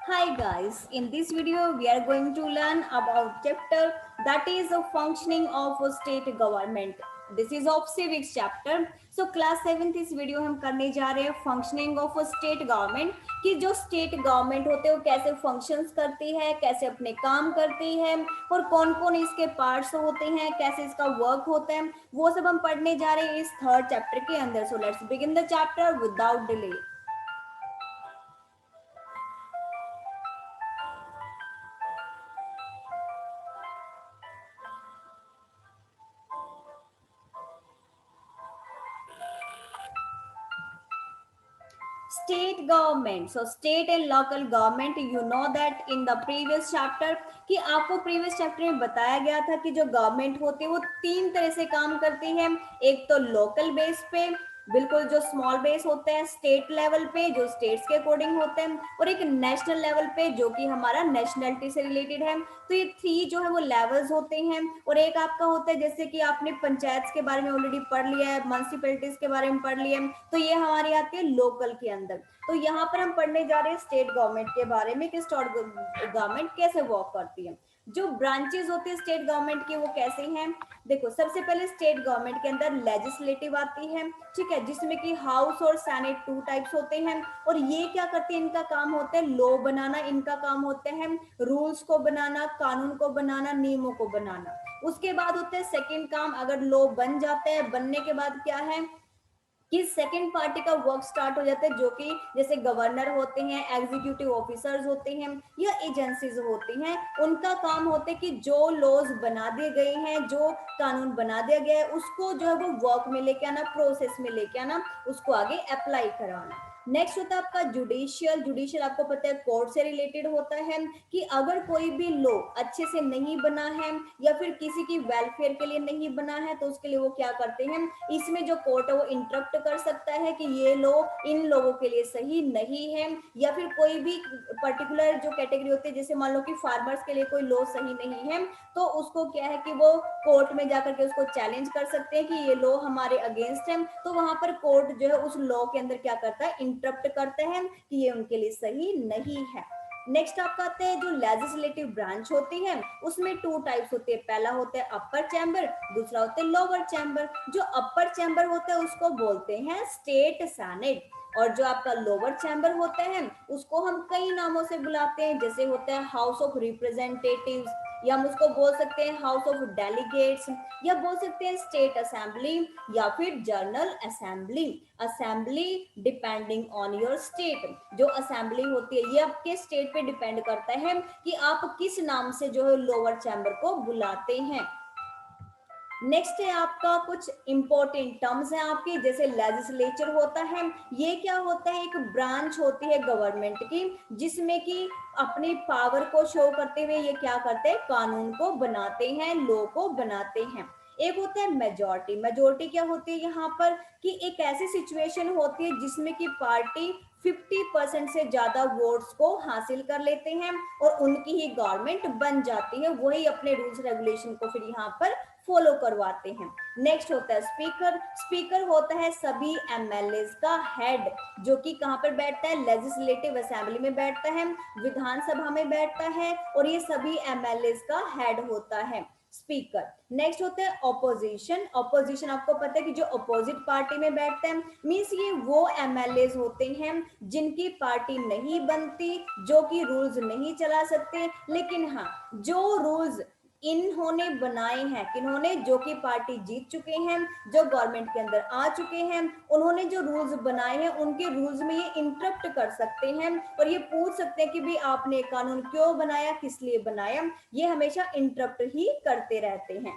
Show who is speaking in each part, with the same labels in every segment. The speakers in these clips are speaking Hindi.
Speaker 1: Hi guys, in this video we are going to learn about chapter that is the functioning of a state government. This is of civics chapter. So class 7th इस वीडियो हम करने जा रहे हैं फंक्शनिंग ऑफ स्टेट गवर्नमेंट कि जो स्टेट गवर्नमेंट होते हैं वो कैसे फंक्शंस करती है, कैसे अपने काम करती है और कौन कौन इसके पार्ट्स होते हैं, कैसे इसका वर्क होता है, वो सब हम पढ़ने जा रहे हैं इस थर्ड चैप्टर के अंदर. So let's begin the chapter without delay. State government. So state and local government, you know that in the previous chapter कि आपको प्रीवियस चैप्टर में बताया गया था कि जो गवर्नमेंट होती है वो तीन तरह से काम करती है. एक तो लोकल बेस पे, बिल्कुल जो स्मॉल बेस होते हैं स्टेट लेवल पे जो स्टेट्स के अकॉर्डिंग होते हैं, और एक नेशनल लेवल पे जो कि हमारा नेशनलिटी से रिलेटेड है. तो ये थ्री जो है वो लेवल्स होते हैं. और एक आपका होता है जैसे कि आपने पंचायत के बारे में ऑलरेडी पढ़ लिया है, म्युनिसिपैलिटीज के बारे में पढ़ लिया है, तो ये हमारी आती है लोकल के अंदर. तो यहाँ पर हम पढ़ने जा रहे हैं स्टेट गवर्नमेंट के बारे में कि स्टेट गवर्नमेंट कैसे वर्क करती है. जो ब्रांचेस होती है स्टेट गवर्नमेंट की वो कैसे हैं. देखो, सबसे पहले स्टेट गवर्नमेंट के अंदर लेजिस्लेटिव आती है, ठीक है, जिसमें कि हाउस और सेनेट टू टाइप्स होते हैं. और ये क्या करते हैं, इनका काम होता है लॉ बनाना, इनका काम होता है रूल्स को बनाना, कानून को बनाना, नियमों को बनाना. उसके बाद होता है सेकंड काम, अगर लॉ बन जाता है, बनने के बाद क्या है कि सेकंड पार्टी का वर्क स्टार्ट हो जाता है, जो कि जैसे गवर्नर होते हैं, एग्जीक्यूटिव ऑफिसर्स होते हैं या एजेंसीज होती हैं. उनका काम होता है कि जो लॉज बना दिए गए हैं, जो कानून बना दिया गया है, उसको जो है वो वर्क में लेके आना, प्रोसेस में लेके आना, उसको आगे अप्लाई कराना. नेक्स्ट होता है आपका जुडिशियल. जुडिशियल आपको पता है कोर्ट से रिलेटेड होता है कि अगर कोई भी लॉ अच्छे से नहीं बना है या फिर किसी की वेलफेयर के लिए नहीं बना है, तो उसके लिए वो क्या करते हैं, इसमें जो कोर्ट है वो इंटरप्ट कर सकता है कि ये लॉ इन लोगों के लिए सही नहीं है. या फिर कोई भी पर्टिकुलर जो कैटेगरी होती है, जैसे मान लो कि फार्मर्स के लिए कोई लॉ सही नहीं है, तो उसको क्या है कि वो कोर्ट में जाकर के उसको चैलेंज कर सकते हैं कि ये लॉ हमारे अगेंस्ट है. तो वहां पर कोर्ट जो है उस लॉ के अंदर क्या करता है, इंटरप्ट करता है कि ये उनके लिए सही नहीं है. नेक्स्ट आपका आता है जो लेजिस्लेटिव ब्रांच होती है, उसमें टू टाइप्स होते हैं. पहला होता है अपर चैम्बर, दूसरा होता है लोअर चैम्बर. जो अपर चैम्बर होता है उसको बोलते हैं स्टेट सेनेट, और जो आपका लोअर चैम्बर होता है उसको हम कई नामों से बुलाते हैं, जैसे होता है हाउस ऑफ रिप्रेजेंटेटिव्स, या हम उसको बोल सकते हैं हाउस ऑफ डेलीगेट्स, या बोल सकते हैं स्टेट असेंबली, या फिर general assembly. Assembly depending on your state. जो असेंबली होती है ये आपके स्टेट पे डिपेंड करता है कि आप किस नाम से जो है लोअर चैम्बर को बुलाते हैं. नेक्स्ट है आपका कुछ इंपॉर्टेंट टर्म्स हैं आपके, जैसे लेजिस्लेचर होता है. ये क्या होता है, एक ब्रांच होती है गवर्नमेंट की, जिसमें कि अपनी पावर को शो करते हुए ये क्या करते हैं, कानून को बनाते हैं, लॉ को बनाते हैं. एक होता है मेजोरिटी. मेजोरिटी क्या होती है यहाँ पर कि एक ऐसी सिचुएशन होती है जिसमें कि पार्टी 50% से ज्यादा वोट्स को हासिल कर लेते हैं और उनकी ही गवर्नमेंट बन जाती है. वही अपने रूल्स रेगुलेशन को फिर यहाँ पर फॉलो करवाते हैं. नेक्स्ट होता है स्पीकर. स्पीकर होता है सभी एमएलए का हेड, जो कि कहां पर बैठता है, लेजिस्लेटिव असेंबली में बैठता है, विधानसभा में बैठता है, और ये सभी एमएलए का हेड होता है स्पीकर. नेक्स्ट होता है ऑपोजिशन. ऑपोजिशन आपको पता है कि जो अपोजिट पार्टी में बैठते हैं, मींस ये वो एमएलए होते हैं जिनकी पार्टी नहीं बनती, जो कि रूल्स नहीं चला सकते, लेकिन हाँ जो रूल्स इन्होंने बनाए हैं, किन्होंने, जो कि पार्टी जीत चुके हैं, जो गवर्नमेंट के अंदर आ चुके हैं, उन्होंने जो रूल्स बनाए हैं उनके रूल्स में ये इंटरप्ट कर सकते हैं और ये पूछ सकते हैं कि भी आपने कानून क्यों बनाया, किस लिए बनाया. ये हमेशा इंटरप्ट ही करते रहते हैं.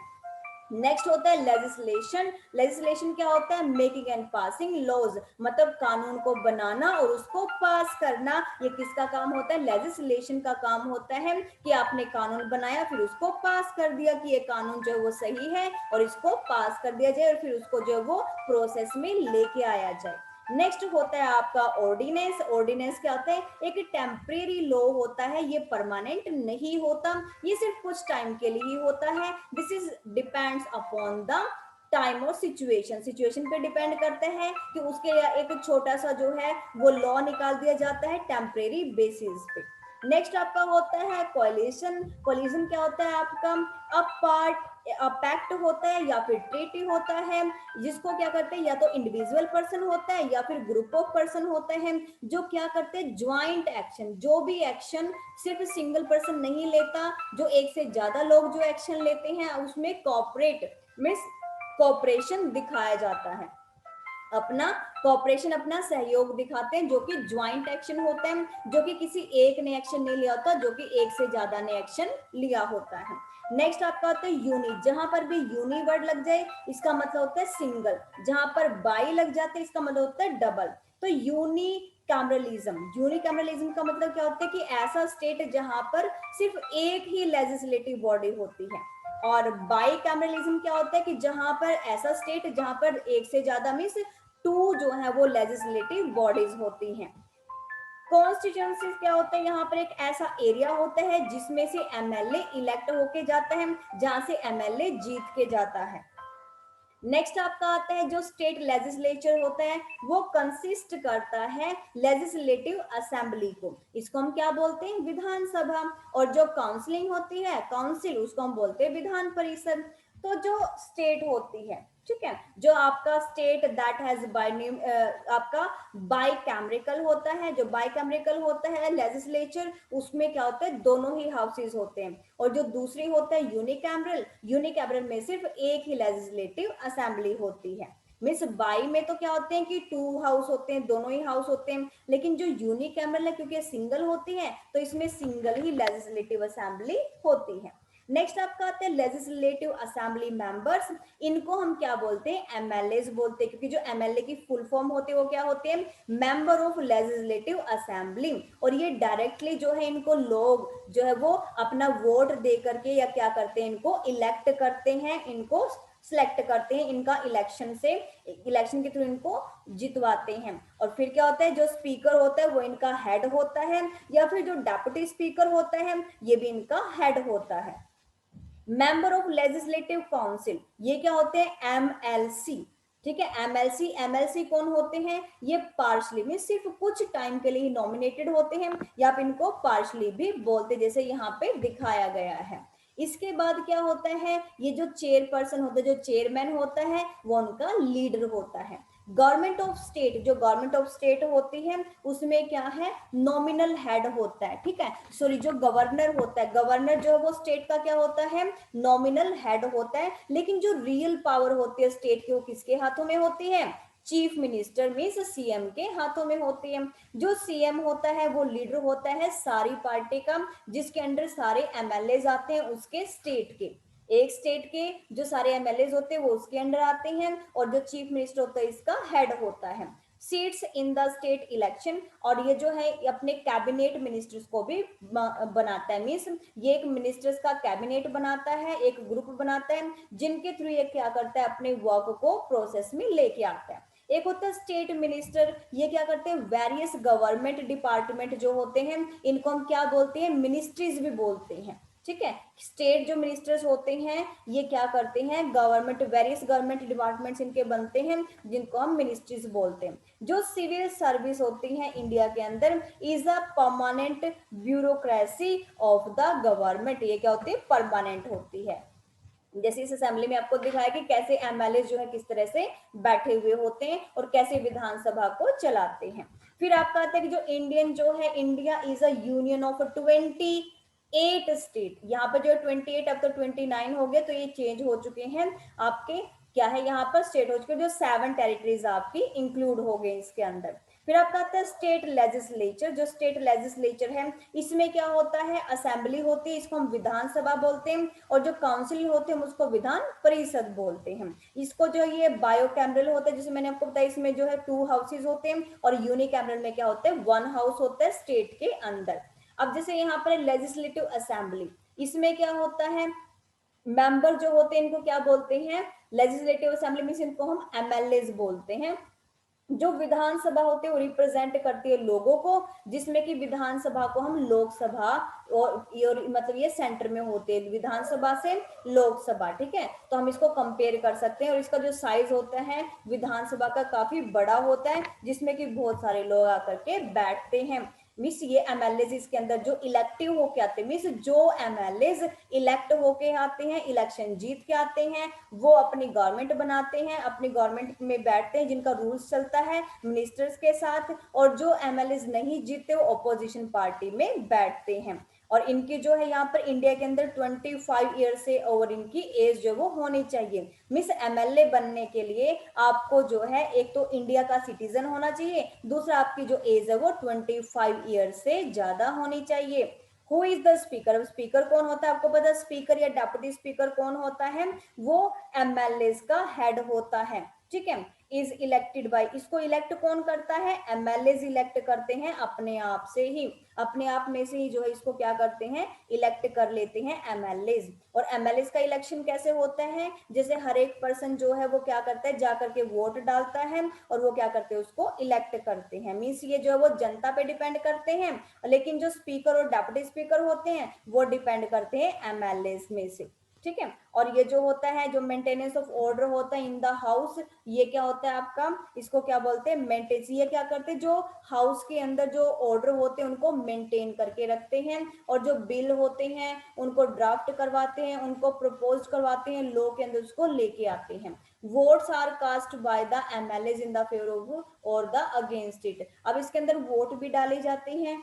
Speaker 1: नेक्स्ट होता है लेजिस्लेशन. लेजिस्लेशन क्या होता है, मेकिंग एंड पासिंग लॉज, मतलब कानून को बनाना और उसको पास करना. ये किसका काम होता है, लेजिस्लेशन का काम होता है कि आपने कानून बनाया फिर उसको पास कर दिया कि ये कानून जो है वो सही है और इसको पास कर दिया जाए और फिर उसको जो है वो प्रोसेस में लेके आया जाए. नेक्स्ट होता है आपका ऑर्डिनेंस. ऑर्डिनेंस क्या होता है, एक टेम्परेरी लॉ होता है, ये परमानेंट नहीं होता, ये सिर्फ कुछ टाइम के लिए ही होता है. This is depends upon the time और सिचुएशन. सिचुएशन पे डिपेंड करता है कि उसके एक छोटा सा जो है वो लॉ निकाल दिया जाता है टेम्परेरी बेसिस पे. नेक्स्ट आपका होता है कोलिशन। कोलिशन क्या होता है आपका, पैक्ट होता है या फिर ट्रीटी होता है, जिसको क्या करते हैं, या तो इंडिविजुअल पर्सन होता है या फिर ग्रुप ऑफ पर्सन होते हैं, जो क्या करते हैं ज्वाइंट एक्शन, जो भी एक्शन सिर्फ सिंगल पर्सन नहीं लेता, जो एक से ज्यादा लोग जो एक्शन लेते हैं उसमें कॉपरेट मीन्स कॉपरेशन दिखाया जाता है, अपना कॉपरेशन अपना सहयोग दिखाते हैं, जो कि ज्वाइंट एक्शन होता है, जो कि किसी एक ने एक्शन नहीं लिया होता, जो कि एक से ज्यादा ने एक्शन लिया होता है। नेक्स्ट आपका होता है यूनि। जहां पर भी यूनि वर्ड लग जाए इसका मतलब होता है सिंगल, जहां पर बाई लग जाते हैं इसका मतलब होता है डबल। तो यूनि कैमरलिज्म, यूनिकैमरलिज्म का मतलब क्या होता है कि ऐसा स्टेट जहां पर सिर्फ एक ही लेजिस्लेटिव बॉडी होती है। और बाई कैमरलिज्म क्या होता है कि जहां पर ऐसा स्टेट जहां पर एक से ज्यादा मीन्स टू जो है वो लेजिस्लेटिव बॉडीज होती हैं। कॉन्स्टिट्यूंसी क्या होता है, यहाँ पर एक ऐसा एरिया होता है जिसमें से एमएलए इलेक्ट होके जाता है, जहां से एमएलए जीत के जाता है। नेक्स्ट आपका आता है जो स्टेट लेजिस्लेचर होता है वो कंसिस्ट करता है लेजिस्लेटिव असेंबली को, इसको हम क्या बोलते हैं, विधानसभा। और जो काउंसलिंग होती है काउंसिल, उसको हम बोलते हैं विधान परिषद। तो जो स्टेट होती है, ठीक है, जो आपका state that has by name आपका बाई कैमरिकल होता है, जो बाई कैमरिकल होता है लेजिस्लेचर, उसमें क्या होता है दोनों ही हाउसेज होते हैं। और जो दूसरी होता है यूनिकैमरल, यूनिकैमरल में सिर्फ एक ही लेजिस्लेटिव असेंबली होती है। मिस बाई में तो क्या होते हैं कि टू हाउस होते हैं, दोनों ही हाउस होते हैं, लेकिन जो यूनिकैमरल है क्योंकि सिंगल होती है तो इसमें सिंगल ही लेजिस्लेटिव असेंबली होती है। नेक्स्ट आपका आता है लेजिस्लेटिव असेंबली मेंबर्स, इनको हम क्या बोलते हैं, एमएलए बोलते हैं, क्योंकि जो एमएलए की फुल फॉर्म होती है वो क्या होते हैं, मेंबर ऑफ लेजिस्लेटिव असेंबली। और ये डायरेक्टली जो है इनको लोग जो है वो अपना वोट दे करके या क्या करते हैं, इनको इलेक्ट करते हैं, इनको सिलेक्ट करते हैं, इनका इलेक्शन से, इलेक्शन के थ्रू इनको जितवाते हैं। और फिर क्या होता है, जो स्पीकर होता है वो इनका हेड होता है, या फिर जो डेप्यूटी स्पीकर होता है ये भी इनका हेड होता है। मेंबर ऑफ लेजिस्लेटिव काउंसिल, ये क्या होते हैं, एमएलसी। ठीक है, एमएलसी, एमएलसी कौन होते हैं, ये पार्शली में सिर्फ कुछ टाइम के लिए नॉमिनेटेड होते हैं, या फिर इनको पार्शली भी बोलते, जैसे यहाँ पे दिखाया गया है। इसके बाद क्या होता है, ये जो चेयरपर्सन होता है, जो चेयरमैन होता है वो उनका लीडर होता है। गवर्नमेंट ऑफ स्टेट, जो गवर्नमेंट ऑफ स्टेट होती है उसमें क्या है, नॉमिनल हेड होता है, ठीक है, सॉरी जो गवर्नर होता है, गवर्नर जो है वो स्टेट का क्या होता है, नॉमिनल हेड होता है। लेकिन जो रियल पावर होती है स्टेट की वो किसके हाथों में होती है, चीफ मिनिस्टर मीन्स सीएम के हाथों में होती है। जो सीएम होता है वो लीडर होता है सारी पार्टी का, जिसके अंडर सारे एमएलए आते हैं उसके स्टेट के, एक स्टेट के जो सारे एमएलए होते हैं वो उसके अंडर आते हैं, और जो चीफ मिनिस्टर होता है इसका हेड होता है। Seats in the state election, और ये जो है अपने कैबिनेट मिनिस्टर्स को भी बनाता है, मीन्स ये एक मिनिस्टर्स का कैबिनेट बनाता है, एक ग्रुप बनाता है, जिनके थ्रू ये क्या करता है, अपने वर्क को प्रोसेस में लेके आता है। एक होता है स्टेट मिनिस्टर, ये क्या करते हैं, वेरियस गवर्नमेंट डिपार्टमेंट जो होते हैं इनको हम क्या बोलते हैं, मिनिस्ट्रीज भी बोलते हैं, ठीक है। स्टेट जो मिनिस्टर्स होते हैं ये क्या करते हैं, गवर्नमेंट, वेरियस गवर्नमेंट डिपार्टमेंट्स इनके बनते हैं, जिनको हम मिनिस्ट्रीज बोलते हैं। जो सिविल सर्विस होती है इंडिया के अंदर, is a permanent bureaucracy of the government, ये क्या होती है, परमानेंट होती है। जैसे इस असेंबली में आपको दिखाया कि कैसे एमएलए जो है किस तरह से बैठे हुए होते हैं और कैसे विधानसभा को चलाते हैं। फिर आपका आता है कि जो इंडियन जो है, India is a union of 28 state, यहाँ पर जो 28 अब तो 29 हो गए, तो ये चेंज हो चुके हैं आपके, क्या है यहाँ पर स्टेट हो चुके, जो 7 टेरिटरीज आपकी इंक्लूड हो गए इसके अंदर। फिर आपका आता है स्टेट लेजिस्लेचर, जो स्टेट लेजिस्लेचर है इसमें क्या होता है, असेंबली होती है, इसको हम विधानसभा बोलते हैं, और जो काउंसिल होते हैं उसको विधान परिषद बोलते हैं। इसको जो ये बायोकैमरल होता है, जैसे मैंने आपको बताया, इसमें जो है 2 हाउसेज होते हैं, और यूनिकैमरल में क्या होता है, 1 हाउस होता है स्टेट के अंदर। अब जैसे यहाँ पर लेजिस्लेटिव असेंबली, इसमें क्या होता है, मेंबर जो होते हैं इनको क्या बोलते हैं, लेजिस्लेटिव असेंबली में इनको हम एमएलए बोलते हैं। जो विधानसभा होती है वो रिप्रेजेंट करती है लोगों को, जिसमें कि विधानसभा को हम लोकसभा, और मतलब ये सेंटर में होते हैं विधानसभा से लोकसभा, ठीक है। तो हम इसको कंपेयर कर सकते हैं, और इसका जो साइज होता है विधानसभा का काफी बड़ा होता है, जिसमें कि बहुत सारे लोग आकर के बैठते हैं। मिस ये एमएलए इसके अंदर जो इलेक्टिव होके आते हैं, मिस जो एमएलए इलेक्ट होके आते हैं, इलेक्शन जीत के आते हैं, वो अपनी गवर्नमेंट बनाते हैं, अपनी गवर्नमेंट में बैठते हैं जिनका रूल्स चलता है मिनिस्टर्स के साथ, और जो एमएलए नहीं जीतते वो ऑपोजिशन पार्टी में बैठते हैं। और इनकी जो है यहाँ पर इंडिया के अंदर 25 ईयर से ओवर इनकी एज जो वो होनी चाहिए। मिस एमएलए बनने के लिए आपको जो है एक तो इंडिया का सिटीजन होना चाहिए, दूसरा आपकी जो एज है वो 25 ईयर से ज्यादा होनी चाहिए। हु इज द स्पीकर, अब स्पीकर कौन होता है आपको पता है, स्पीकर या डेप्यूटी स्पीकर कौन होता है, वो एमएलए का हेड होता है, ठीक है। इज इलेक्टेड बाय, इसको इलेक्ट कौन करता है, एमएलए इलेक्ट करते हैं अपने आप से ही, अपने आप में से ही जो है इसको क्या करते हैं, इलेक्ट कर लेते हैं एमएलए। और एमएलए का इलेक्शन कैसे होता है, जैसे हर एक पर्सन जो है वो क्या करता है, जाकर के वोट डालता है और वो क्या करते हैं, उसको इलेक्ट करते हैं। मीन्स ये जो है वो जनता पे डिपेंड करते हैं, लेकिन जो स्पीकर और डेप्यूटी स्पीकर होते हैं वो डिपेंड करते हैं एमएलए में से, ठीक है। और ये जो होता है, जो मेंटेनेंस ऑफ ऑर्डर होता है इन द हाउस, ये क्या होता है आपका, इसको क्या बोलते हैं, मेंटेनेंस। ये क्या करते हैं, जो हाउस के अंदर जो ऑर्डर होते हैं उनको मेंटेन करके रखते हैं, और जो बिल होते हैं उनको ड्राफ्ट करवाते हैं, उनको प्रपोज करवाते हैं, लॉ के अंदर उसको लेके आते हैं। Votes are cast by the MLA in the favour of or the against it. अब इसके अंदर वोट भी डाले जाते हैं,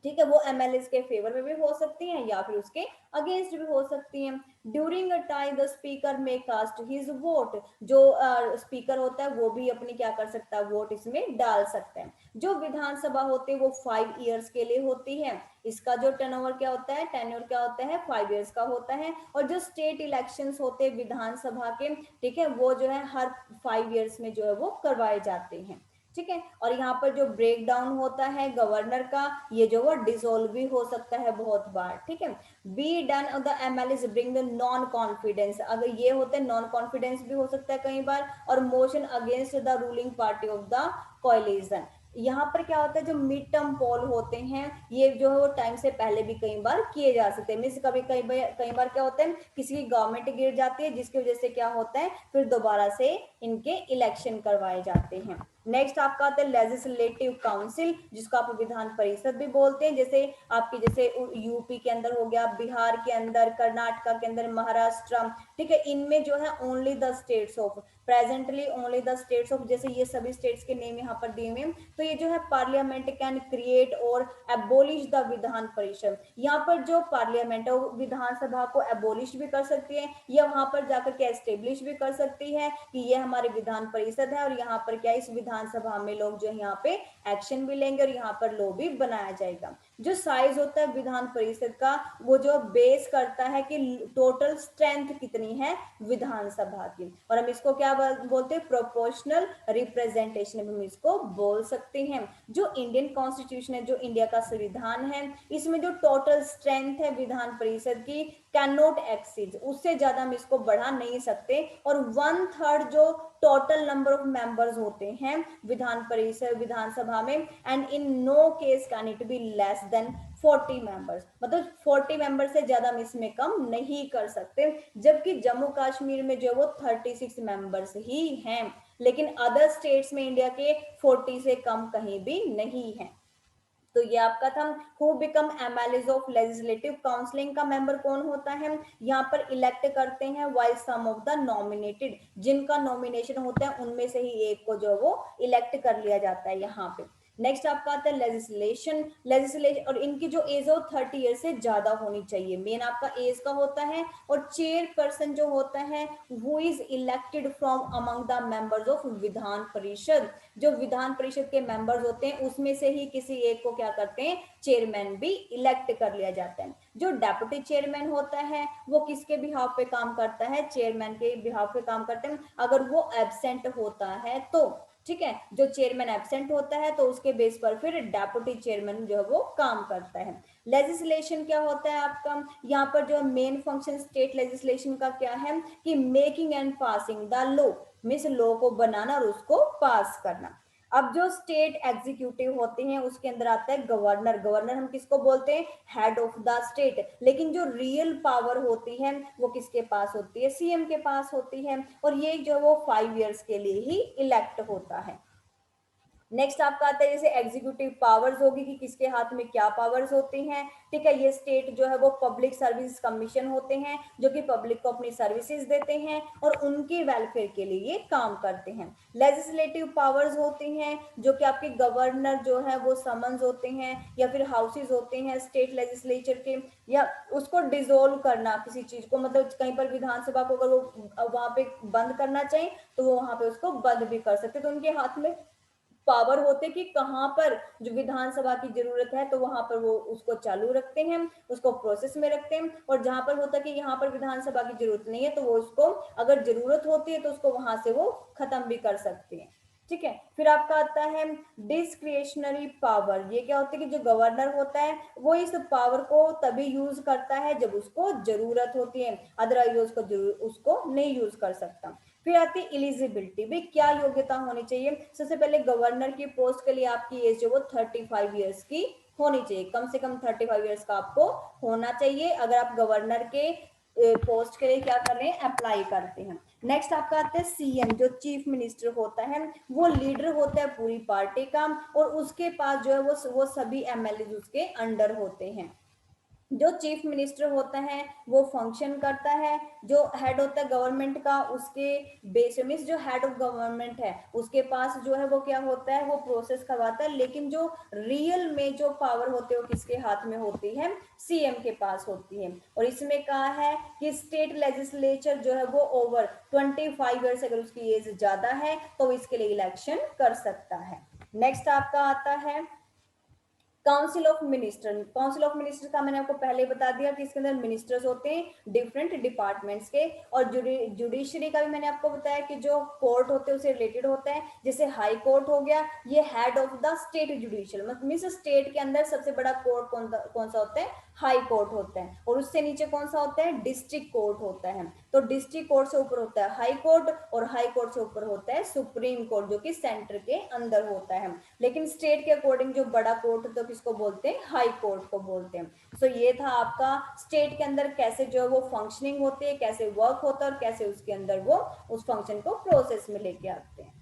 Speaker 1: ठीक है, वो एमएलए के फेवर में भी हो सकती हैं या फिर उसके अगेंस्ट भी हो सकती हैं। During a time the speaker में कास्ट हिज वोट, जो स्पीकर होता है वो भी अपनी क्या कर सकता है, वोट इसमें डाल सकता है। जो विधानसभा होती है वो 5 ईयर्स के लिए होती है, इसका जो टर्नओवर क्या होता है, टेन्योर क्या होता है, 5 ईयर्स का होता है। और जो स्टेट इलेक्शंस होते हैं विधानसभा के, ठीक है, वो जो है हर 5 ईयर्स में जो है वो करवाए जाते हैं, ठीक है। और यहाँ पर जो ब्रेक डाउन होता है गवर्नर का, ये जो वो डिसोल्व भी हो सकता है बहुत बार, ठीक है। Be done the MLA bring the non confidence, अगर ये होता है नॉन कॉन्फिडेंस भी हो सकता है कई बार, और motion against the ruling party of the collision. यहाँ पर क्या होता है, जो मिड टर्म पोल होते हैं ये जो है वो टाइम से पहले भी कई बार किए जा सकते हैं। मीन्स कई बार क्या होता है, किसी की गवर्नमेंट गिर जाती है जिसकी वजह से क्या होता है, फिर दोबारा से इनके इलेक्शन करवाए जाते हैं। नेक्स्ट आपका आता है लेजिस्लेटिव काउंसिल, जिसको आप विधान परिषद भी बोलते हैं। जैसे आपकी जैसे यूपी के अंदर हो गया, बिहार के अंदर, कर्नाटक के अंदर, महाराष्ट्र, ठीक है, इनमें जो है only the states of, presently only the states of, जैसे ये सभी स्टेट्स के नेम यहाँ पर दिए हुए हैं। तो ये जो है पार्लियामेंट कैन क्रिएट और एबोलिश द विधान परिषद, यहाँ पर जो पार्लियामेंट है वो विधानसभा को एबोलिश भी कर सकती है, या वहां पर जाकर के एस्टेब्लिश भी कर सकती है कि ये हमारी विधान परिषद है, और यहाँ पर क्या इस विधानसभा में लोग जो है यहाँ पे एक्शन भी लेंगे और यहाँ पर लॉ भी बनाया जाएगा। जो साइज होता है विधान परिषद का, वो जो बेस करता है कि टोटल स्ट्रेंथ कितनी है विधानसभा की, और हम इसको क्या बोलते हैं, प्रोपोर्शनल रिप्रेजेंटेशन हम इसको बोल सकते हैं। जो इंडियन कॉन्स्टिट्यूशन है, जो इंडिया का संविधान है, इसमें जो टोटल स्ट्रेंथ है विधान परिषद की कैन नॉट एक्सीड, उससे ज्यादा हम इसको बढ़ा नहीं सकते। और 1/3 जो टोटल नंबर ऑफ मेंबर्स होते हैं विधान परिषद विधानसभा में, and in no case can it be less than 40 members, मतलब 40 मेंबर से ज्यादा हम इसमें कम नहीं कर सकते। जबकि जम्मू कश्मीर में जो वो 36 मेंबर्स ही हैं, लेकिन अदर स्टेट्स में इंडिया के 40 से कम कहीं भी नहीं है। तो ये आपका था who become MLA of legislative counselling का मेंबर कौन होता है, यहाँ पर इलेक्ट करते हैं while some of the nominated, जिनका नॉमिनेशन होता है उनमें से ही एक को जो वो इलेक्ट कर लिया जाता है यहाँ पे। नेक्स्ट आपका आता है लेजिस्लेशन, और इनकी जो एज है 30 ईयर से ज्यादा होनी चाहिए, मेन आपका एज का होता है। और चेयर पर्सन जो होता है who is elected from among the members of Vidhan Parishad, जो विधान परिषद के मेंबर्स होते हैं उसमें से ही किसी एक को क्या करते हैं, चेयरमैन भी इलेक्ट कर लिया जाता है। जो डेप्यूटी चेयरमैन होता है वो किसके बिहाफ पे काम करता है, चेयरमैन के बिहाफ पे काम करते हैं, अगर वो एब्सेंट होता है तो, ठीक है। जो चेयरमैन एब्सेंट होता है तो उसके बेस पर फिर डेप्यूटी चेयरमैन जो है वो काम करता है। लेजिस्लेशन क्या होता है आपका, यहाँ पर जो मेन फंक्शन स्टेट लेजिस्लेशन का क्या है कि making and passing the law, means law को बनाना और उसको पास करना। अब जो स्टेट एग्जीक्यूटिव होते हैं उसके अंदर आता है गवर्नर, गवर्नर हम किसको बोलते हैं, हेड ऑफ द स्टेट। लेकिन जो रियल पावर होती है वो किसके पास होती है, सीएम के पास होती है, और ये जो वो 5 ईयर्स के लिए ही इलेक्ट होता है। नेक्स्ट आपका आता है जैसे एग्जीक्यूटिव पावर्स होगी कि किसके हाथ में क्या पावर्स होती हैं, ठीक है। ये स्टेट जो है वो पब्लिक सर्विस कमीशन होते हैं जो कि पब्लिक को अपनी सर्विसेज देते हैं और उनके वेलफेयर के लिए ये काम करते हैं। लेजिस्लेटिव पावर्स होती हैं जो कि आपके गवर्नर जो है वो समन्स होते हैं या फिर हाउसेज होते हैं स्टेट लेजिस्लेचर के, या उसको डिसोल्व करना किसी चीज को, मतलब कहीं पर विधानसभा को अगर वो वहां पे बंद करना चाहे तो वो वहां पे उसको बंद भी कर सकते, तो उनके हाथ में पावर होते कि कहाँ पर जो विधानसभा की जरूरत है तो वहां पर वो उसको चालू रखते हैं, उसको प्रोसेस में रखते हैं, और जहां पर होता है कि यहाँ पर विधानसभा की जरूरत नहीं है तो वो उसको अगर जरूरत होती है तो उसको वहां से वो खत्म भी कर सकते हैं, ठीक है। फिर आपका आता है डिस्क्रिशनरी पावर। ये क्या होता है कि जो गवर्नर होता है वो इस पावर को तभी यूज करता है जब उसको जरूरत होती है, अदरवाइज उसको नहीं यूज कर सकता। फिर आती है इलिजिबिलिटी, भाई क्या योग्यता होनी चाहिए। सबसे पहले गवर्नर की पोस्ट के लिए आपकी एज जो वो 35 ईयर्स की होनी चाहिए, कम से कम 35 ईयर्स का आपको होना चाहिए अगर आप गवर्नर के पोस्ट के लिए क्या कर रहे हैं, अप्लाई करते हैं। नेक्स्ट आपका आता है सीएम, जो चीफ मिनिस्टर होता है, वो लीडर होता है पूरी पार्टी का और उसके पास जो है वो सभी एमएलए उसके अंडर होते हैं। जो चीफ मिनिस्टर होता है वो फंक्शन करता है, जो हेड होता है गवर्नमेंट का उसके बेस में, जो हेड ऑफ गवर्नमेंट है उसके पास जो है वो क्या होता है, वो प्रोसेस करवाता है, लेकिन जो रियल में जो पावर होते हैं वो किसके हाथ में होती है, सीएम के पास होती है। और इसमें कहा है कि स्टेट लेजिस्लेचर जो है वो ओवर 25 ईयर्स अगर उसकी एज ज्यादा है तो इसके लिए इलेक्शन कर सकता है। नेक्स्ट आपका आता है council of minister. Council of minister का मैंने आपको पहले बता दिया कि इसके अंदर मिनिस्टर्स होते हैं डिफरेंट डिपार्टमेंट्स के, और जुडिशरी का भी मैंने आपको बताया कि जो कोर्ट होते हैं उससे रिलेटेड होता है। जैसे हाई कोर्ट हो गया, ये head of the state judicial, मतलब मीन्स स्टेट के अंदर सबसे बड़ा कोर्ट कौन सा होता है, हाई कोर्ट होता है, और उससे नीचे कौन सा होता है, डिस्ट्रिक्ट कोर्ट होता है। तो डिस्ट्रिक्ट कोर्ट से ऊपर होता है हाई कोर्ट, और हाई कोर्ट से ऊपर होता है सुप्रीम कोर्ट जो कि सेंटर के अंदर होता है। लेकिन स्टेट के अकॉर्डिंग जो बड़ा कोर्ट तो किसको बोलते हैं, हाई कोर्ट को बोलते हैं। सो ये था आपका स्टेट के अंदर कैसे जो है वो फंक्शनिंग होती है, कैसे वर्क होता है और कैसे उसके अंदर वो उस फंक्शन को प्रोसेस में लेके आते हैं।